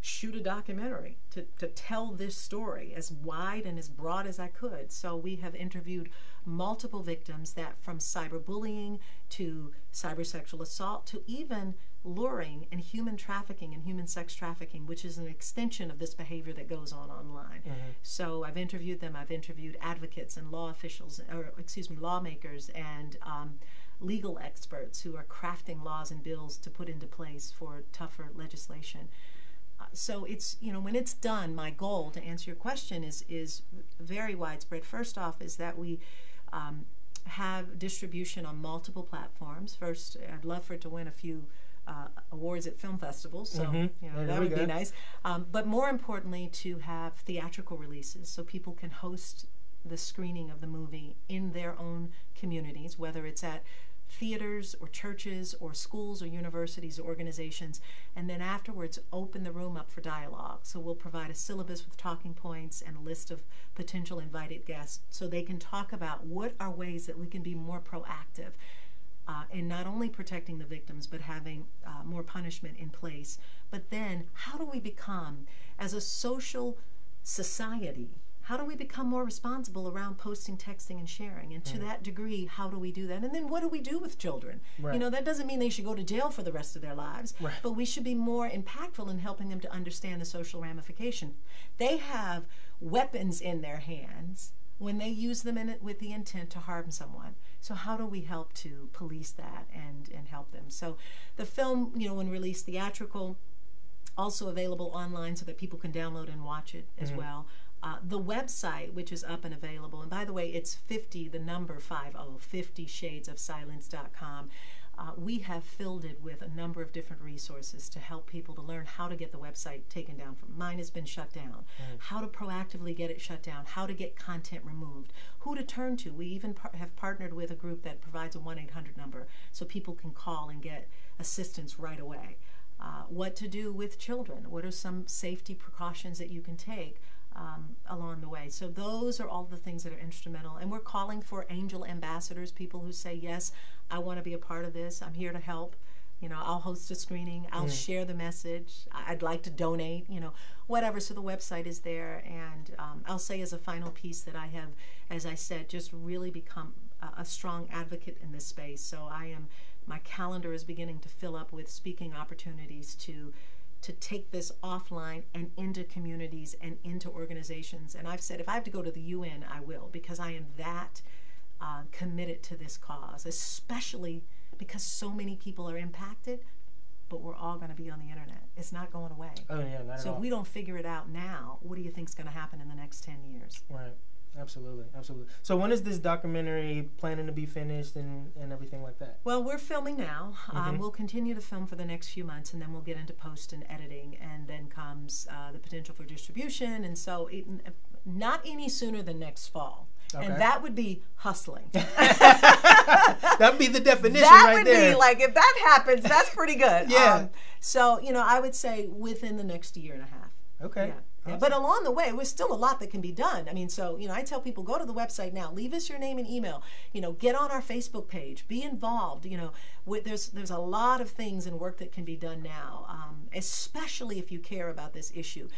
shoot a documentary to tell this story as wide and as broad as I could. So we have interviewed multiple victims, that from cyberbullying to cybersexual assault to even luring and human trafficking and human sex trafficking, which is an extension of this behavior that goes on online. So I've interviewed them. I've interviewed advocates and law officials, or excuse me, lawmakers and legal experts who are crafting laws and bills to put into place for tougher legislation. So it's, you know, when it's done, my goal, to answer your question, is very widespread. First off is that we have distribution on multiple platforms. First, I'd love for it to win a few awards at film festivals, so you know, that would be nice. But more importantly, to have theatrical releases so people can host the screening of the movie in their own communities, whether it's at theaters or churches or schools or universities or organizations, and then afterwards open the room up for dialogue. So we'll provide a syllabus with talking points and a list of potential invited guests so they can talk about what are ways that we can be more proactive in not only protecting the victims but having more punishment in place. But then how do we become, as a social society, how do we become more responsible around posting, texting, and sharing? And to that degree, how do we do that? And then what do we do with children? You know, that doesn't mean they should go to jail for the rest of their lives, but we should be more impactful in helping them to understand the social ramification. They have weapons in their hands when they use them with the intent to harm someone. So how do we help to police that and help them? So the film, you know, when released theatrical, also available online so that people can download and watch it as well. The website, which is up and available, and by the way, it's 50, the number 50 shadesofsilence.com. We have filled it with a number of different resources to help people to learn how to get the website taken down. Mine has been shut down. How to proactively get it shut down, how to get content removed, who to turn to. We even have partnered with a group that provides a 1-800 number so people can call and get assistance right away. What to do with children, what are some safety precautions that you can take along the way. So those are all the things that are instrumental, and we're calling for angel ambassadors, people who say, yes, I want to be a part of this, I'm here to help, you know, I'll host a screening, I'll share the message, I'd like to donate, you know, whatever. So the website is there, and I'll say as a final piece that I have, as I said, just really become a strong advocate in this space. So my calendar is beginning to fill up with speaking opportunities to take this offline and into communities and into organizations. And I've said if I have to go to the UN, I will, because I am that committed to this cause, especially because so many people are impacted, but we're all going to be on the internet. It's not going away.
Oh, yeah, not at all.
So if we don't figure it out now, what do you think is going to happen in the next 10 years?
Right. Absolutely, absolutely. So when is this documentary planning to be finished and everything like that? Well,
we're filming now. We'll continue to film for the next few months, and then we'll get into post and editing, and then comes the potential for distribution. And so not any sooner than next fall. Okay. And that would be hustling.
That would be the definition right there.
That would be like, if that happens, that's pretty good.
Yeah.
So, you know, I would say within the next year and a half.
Okay.
Yeah. Awesome. But along the way, there's still a lot that can be done. I mean, so, you know, I tell people, go to the website now, leave us your name and email, you know, get on our Facebook page, be involved, you know, there's a lot of things and work that can be done now, especially if you care about this issue.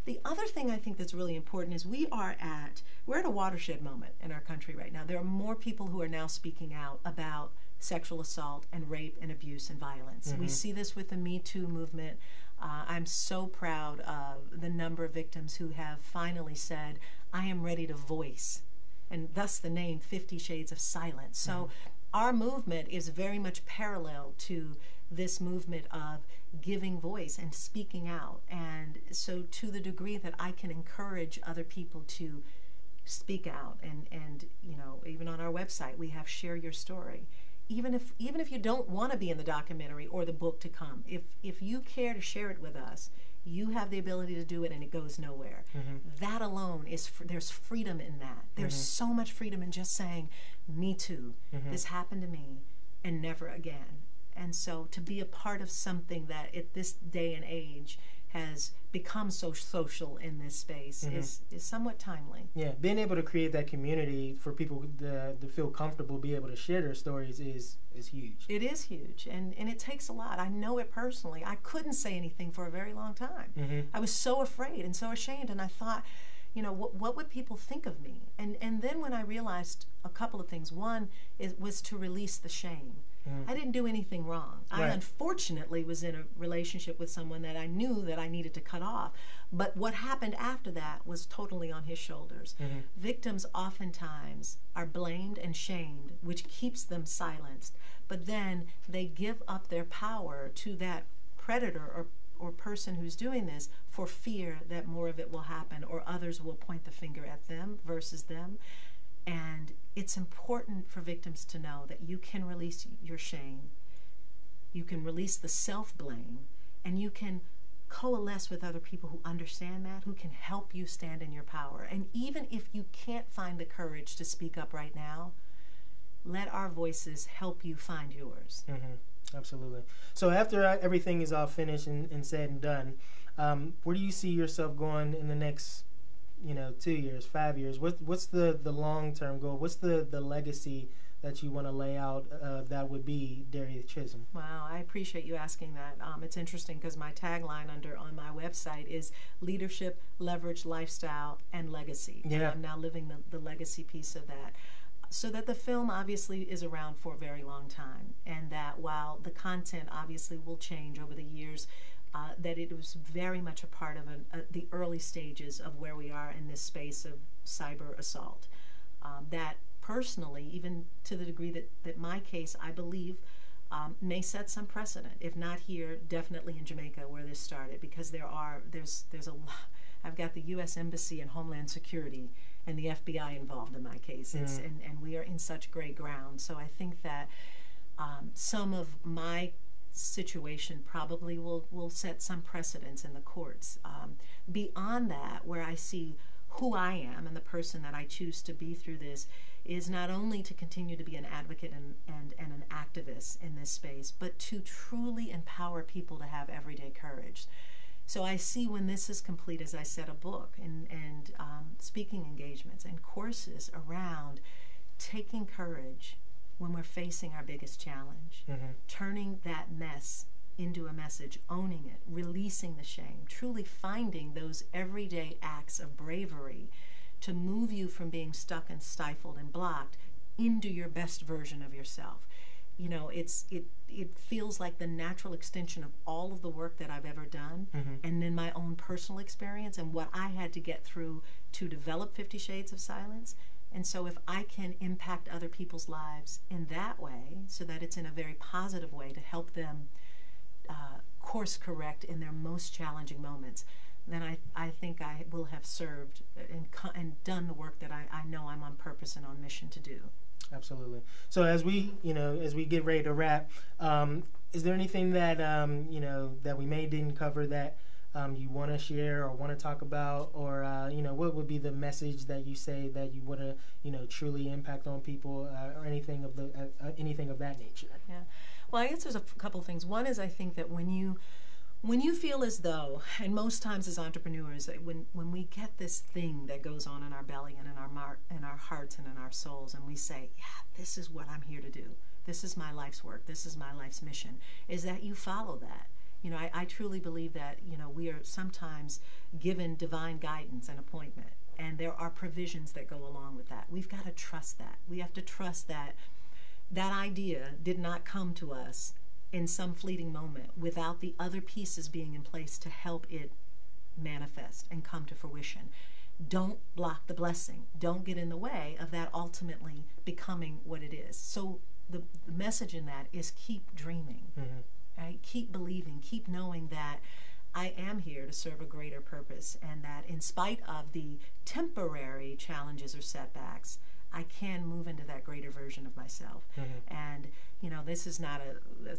The other thing I think that's really important is we're at a watershed moment in our country right now. There are more people who are now speaking out about sexual assault and rape and abuse and violence. We see this with the Me Too movement. I'm so proud of the number of victims who have finally said, I am ready to voice, and thus the name 50 Shades of Silence. So our movement is very much parallel to this movement of giving voice and speaking out. And so to the degree that I can encourage other people to speak out, and you know, even on our website we have Share Your Story. Even if you don't want to be in the documentary or the book to come, if you care to share it with us, you have the ability to do it, and it goes nowhere. That alone there's freedom in that. There's so much freedom in just saying, me too, this happened to me, and never again. And so to be a part of something that at this day and age has become so social in this space is somewhat timely.
Yeah, being able to create that community for people to feel comfortable, be able to share their stories is huge.
It is huge, and it takes a lot. I know it personally. I couldn't say anything for a very long time. I was so afraid and so ashamed, and I thought, you know, what would people think of me? And then when I realized a couple of things. One was to release the shame. I didn't do anything wrong. Right. I unfortunately was in a relationship with someone that I knew that I needed to cut off. But what happened after that was totally on his shoulders. Victims oftentimes are blamed and shamed, which keeps them silenced. But then they give up their power to that predator or person who's doing this for fear that more of it will happen or others will point the finger at them versus them. And it's important for victims to know that you can release your shame, you can release the self-blame, and you can coalesce with other people who understand that, who can help you stand in your power. And even if you can't find the courage to speak up right now, let our voices help you find yours.
Absolutely. So after everything is all finished and said and done, where do you see yourself going in the next 2 years, 5 years? What's the long-term goal? What's the legacy that you want to lay out that would be Darieth Chisolm?
Wow, I appreciate you asking that. It's interesting because my tagline on my website is Leadership, Leverage, Lifestyle, and Legacy. Yeah. And I'm now living the legacy piece of that. So that the film obviously is around for a very long time, and that while the content obviously will change over the years, that it was very much a part of the early stages of where we are in this space of cyber assault. That personally, even to the degree that my case, I believe, may set some precedent. If not here, definitely in Jamaica where this started, because there's a lot. I've got the U.S. Embassy and Homeland Security and the FBI involved in my case. And we are in such great ground. So I think that some of my situation probably will set some precedents in the courts. Beyond that, where I see who I am and the person that I choose to be through this is not only to continue to be an advocate and an activist in this space, but to truly empower people to have everyday courage. So I see when this is complete, as I said, a book and speaking engagements and courses around taking courage when we're facing our biggest challenge, turning that mess into a message, owning it, releasing the shame, truly finding those everyday acts of bravery to move you from being stuck and stifled and blocked into your best version of yourself. You know, it feels like the natural extension of all of the work that I've ever done, and then my own personal experience and what I had to get through to develop 50 Shades of Silence. And so if I can impact other people's lives in that way, so that it's in a very positive way to help them course correct in their most challenging moments, then I think I will have served and done the work that I know I'm on purpose and on mission to do.
Absolutely. So as we get ready to wrap, is there anything that that we didn't cover that you want to share or want to talk about, or what would be the message that you say that you want to truly impact on people, or anything of that nature?
Yeah. Well, I guess there's a couple of things. One is I think that when you feel as though, and most times as entrepreneurs, when we get this thing that goes on in our belly and in our hearts and in our souls, and we say, yeah, this is what I'm here to do. This is my life's work. This is my life's mission, is that you follow that. I truly believe that, we are sometimes given divine guidance and appointment, and there are provisions that go along with that. We've got to trust that. We have to trust that that idea did not come to us in some fleeting moment without the other pieces being in place to help it manifest and come to fruition. Don't block the blessing. Don't get in the way of that ultimately becoming what it is. So the message in that is keep dreaming, right? Keep believing, keep knowing that I am here to serve a greater purpose, and that in spite of the temporary challenges or setbacks, I can move into that greater version of myself. And this is not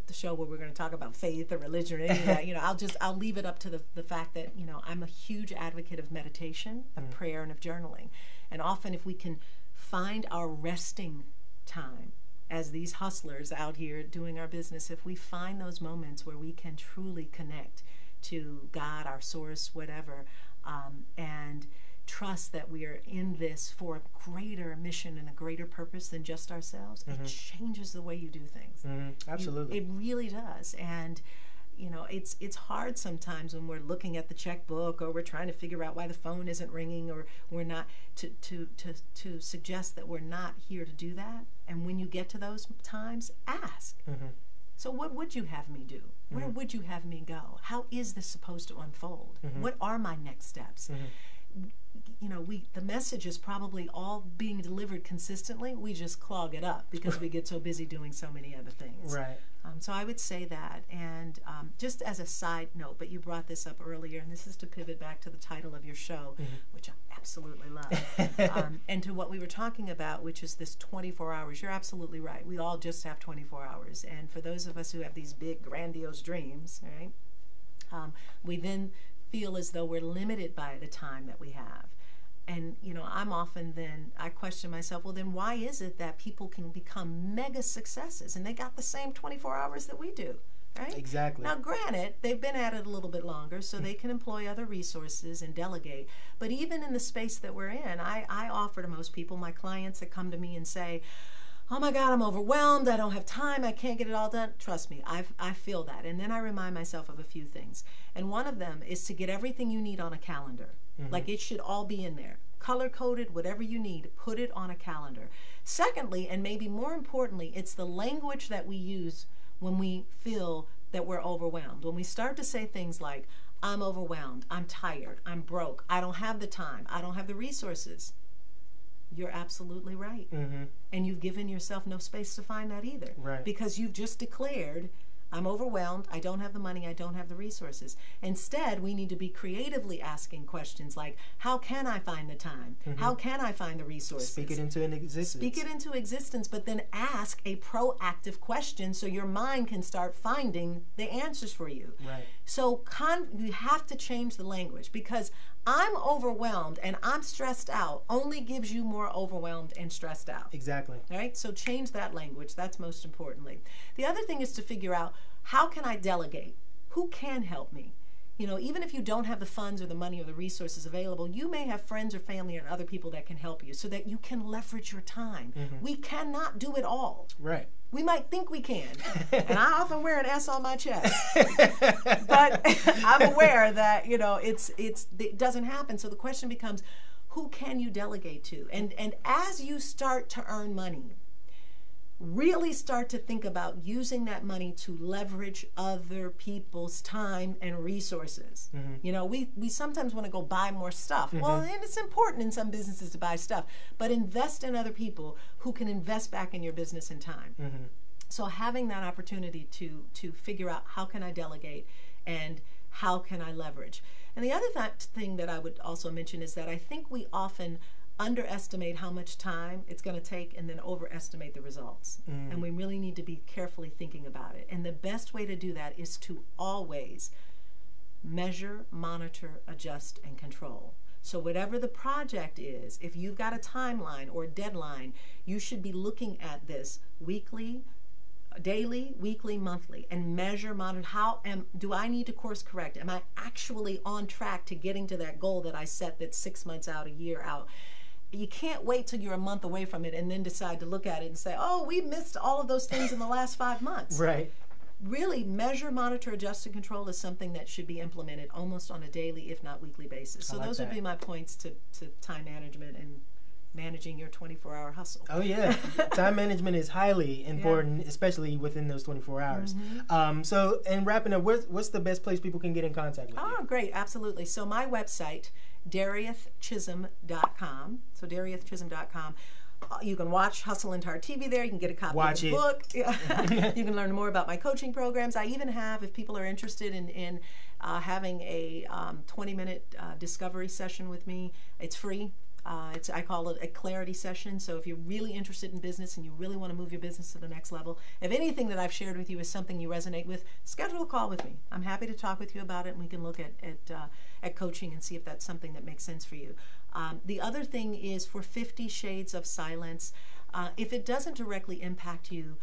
the show where we're going to talk about faith or religion or any of that. I'll leave it up to the fact that I'm a huge advocate of meditation, of prayer, and of journaling. And often, if we can find our resting time as these hustlers out here doing our business, if we find those moments where we can truly connect to God, our source, whatever, and trust that we are in this for a greater mission and a greater purpose than just ourselves, it changes the way you do things.
Absolutely.
It really does. And you know, it's hard sometimes when we're looking at the checkbook, or we're trying to figure out why the phone isn't ringing, or we're not to suggest that we're not here to do that. And when you get to those times, ask. So what would you have me do? Where would you have me go? How is this supposed to unfold? What are my next steps? You know, the message is probably all being delivered consistently. We just clog it up because we get so busy doing so many other things.
Right.
So I would say that. And just as a side note, but you brought this up earlier, and this is to pivot back to the title of your show, which I absolutely love, and to what we were talking about, which is this 24 hours. You're absolutely right. We all just have 24 hours. And for those of us who have these big, grandiose dreams, right, we then feel as though we're limited by the time that we have. And, you know, I question myself, well, then why is it that people can become mega successes and they got the same 24 hours that we do, right?
Exactly.
Now, granted, they've been at it a little bit longer, so they can employ other resources and delegate. But even in the space that we're in, I offer to most people, my clients that come to me and say, oh my God, I'm overwhelmed, I don't have time, I can't get it all done. Trust me, I feel that. And then I remind myself of a few things. And one of them is to get everything you need on a calendar. Like, it should all be in there. Color-coded, whatever you need, put it on a calendar. Secondly, and maybe more importantly, it's the language that we use when we feel that we're overwhelmed. When we start to say things like, I'm overwhelmed, I'm tired, I'm broke, I don't have the time, I don't have the resources. You're absolutely right. And you've given yourself no space to find that either.
Right.
Because you've just declared, I'm overwhelmed, I don't have the money, I don't have the resources. Instead, we need to be creatively asking questions like, how can I find the time? How can I find the resources?
Speak it into existence.
Speak it into existence, but then ask a proactive question so your mind can start finding the answers for you.
Right.
So you have to change the language, because I'm overwhelmed and I'm stressed out only gives you more overwhelmed and stressed out.
Exactly.
Right? So change that language. That's most importantly. The other thing is to figure out, how can I delegate? Who can help me? You know, even if you don't have the funds or the money or the resources available, you may have friends or family or other people that can help you so that you can leverage your time. We cannot do it all.
Right.
We might think we can. And I often wear an S on my chest. But I'm aware that, you know, it doesn't happen. So the question becomes, who can you delegate to? And as you start to earn money, really start to think about using that money to leverage other people's time and resources. You know, we sometimes want to go buy more stuff. Well, and it's important in some businesses to buy stuff, but invest in other people who can invest back in your business and time. So having that opportunity to figure out, how can I delegate and how can I leverage? And the other thing that I would also mention is that I think we often underestimate how much time it's going to take and then overestimate the results. And we really need to be carefully thinking about it. And the best way to do that is to always measure, monitor, adjust, and control. So whatever the project is, if you've got a timeline or a deadline, you should be looking at this weekly, daily, weekly, monthly, and measure, monitor. Do I need to course correct? Am I actually on track to getting to that goal that I set that's 6 months out, a year out? You can't wait till you're a month away from it and then decide to look at it and say, oh, we missed all of those things in the last 5 months.
Right.
Really, measure, monitor, adjust, and control is something that should be implemented almost on a daily, if not weekly basis. So those would be my points to time management and managing your 24-hour hustle.
Oh yeah, time management is highly important, especially within those 24 hours. So, and wrapping up, what's the best place people can get in contact with you?
Oh, great, absolutely. So my website, DariethChisolm.com. So DariethChisolm.com. You can watch Hustle and Tart TV there. You can get a copy of the book. You can learn more about my coaching programs. I even have, if people are interested in having a 20-minute discovery session with me, it's free. I call it a clarity session. So if you're really interested in business and you really want to move your business to the next level, if anything that I've shared with you is something you resonate with, schedule a call with me. I'm happy to talk with you about it, and we can look at coaching and see if that's something that makes sense for you. The other thing is, for 50 Shades of Silence, if it doesn't directly impact you,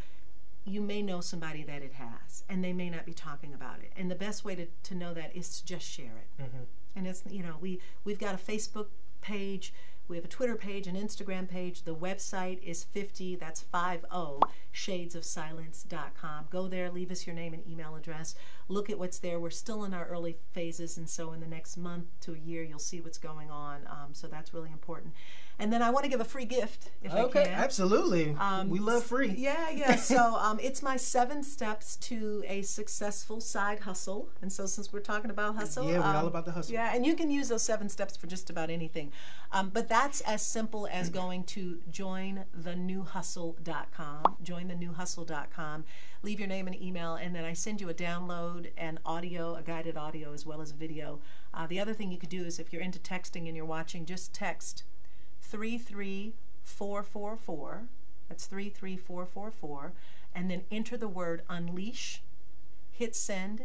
you may know somebody that it has, and they may not be talking about it. And the best way to know that is to just share it.
Mm-hmm.
And it's, you know, we've got a Facebook page, we have a Twitter page, an Instagram page. The website is 50, that's 50, shadesofsilence.com. Go there, leave us your name and email address. Look at what's there. We're still in our early phases, and so in the next month to a year, you'll see what's going on. So that's really important. And then I want to give a free gift, if I can.
Okay, absolutely. We love free.
Yeah. So it's my 7 steps to a successful side hustle. And so since we're talking about hustle.
Yeah, we're all about the hustle.
Yeah, and you can use those 7 steps for just about anything. But that's as simple as going to jointhenewhustle.com, jointhenewhustle.com. Leave your name and email, and then I send you a download and audio, a guided audio as well as video. The other thing you could do is if you're into texting and you're watching, just text 33444. That's 33444, and then enter the word unleash, hit send,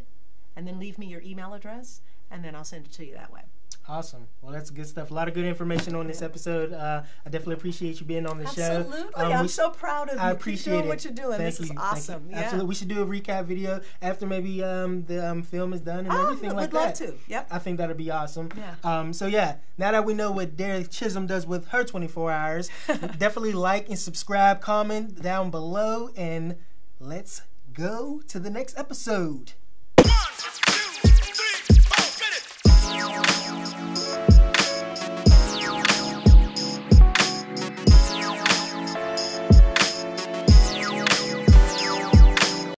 and then leave me your email address, and then I'll send it to you that way.
Awesome. Well, that's good stuff. A lot of good information on this episode. I definitely appreciate you being on the show.
Absolutely. I'm so proud of you.
I appreciate
Keep doing
it.
what you're doing.
Thank
this is
you.
awesome. Yeah.
Absolutely. We should do a recap video after maybe the film is done and everything like that.
We'd love to. Yep.
I think that'd be awesome.
Yeah.
So yeah, now that we know what Darieth Chisolm does with her 24 hours, definitely like and subscribe, comment down below, and let's go to the next episode.